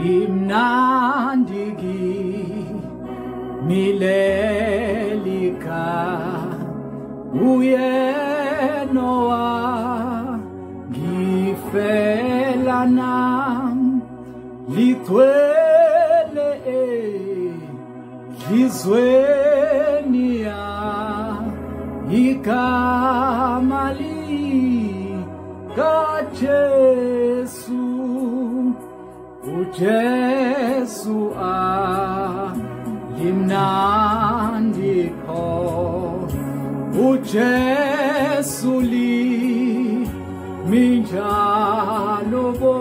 Imnandigi milelika uyenoa gifela nam litwele lizwenia ikamali kajesu ujesu limnandiko ujesu li minjalobo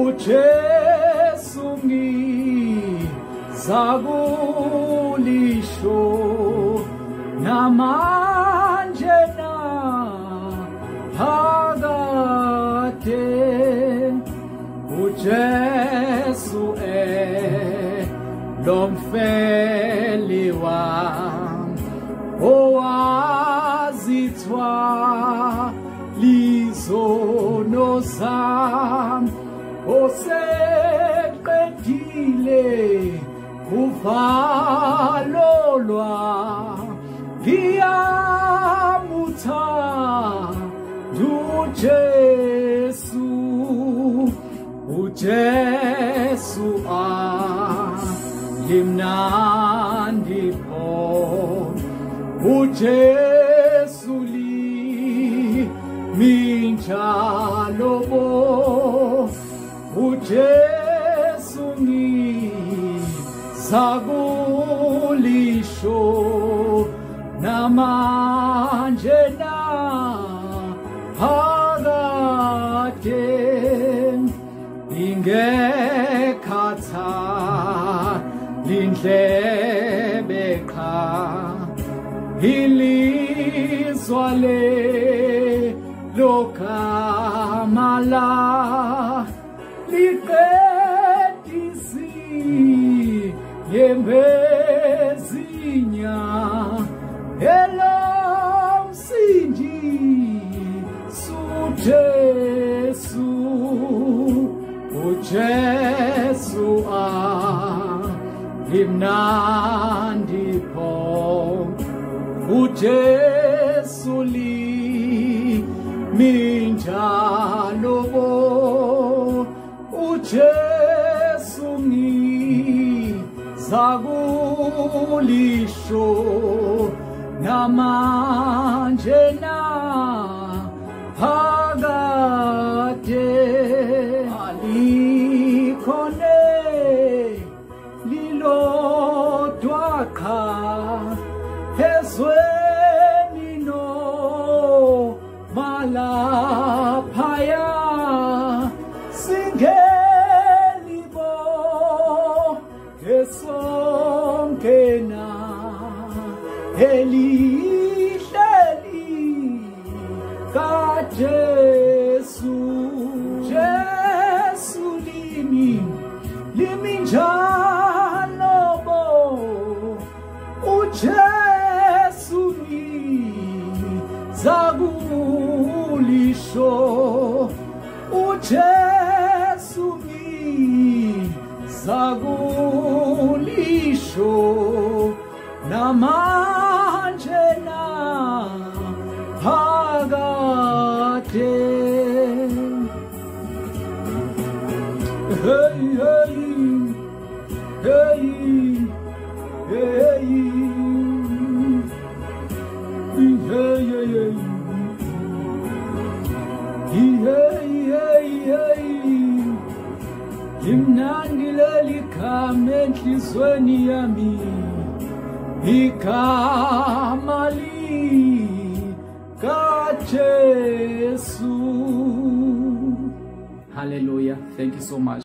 ujesu ngi zagulisho namanje na hagate ujesu lomfeliwa owazithwa lizono zam oseqedile uvalolwa ngiyamutha ujesu ujesu limnandipho ujesu li minjalobo ujesu ngi zagulisho namanje na hagate ingekhatha lindlebe qha ilizwale lokamala liqedisi yembezinya elomsindi sujesu ujesu limnandipho ujesu li minjalobo ujesu ngi zagulisho namanje na hagate alikhone lilodwakha ezweni no malaphaya singelibo esonkena elihleli kajesu jesu limi njalobo ujesu zagulisho ujesu zagulisho namanje na hagate hey hey hey hey Limnandilelika menhlizweni yami ikamali kajesu. Hallelujah. Thank you so much.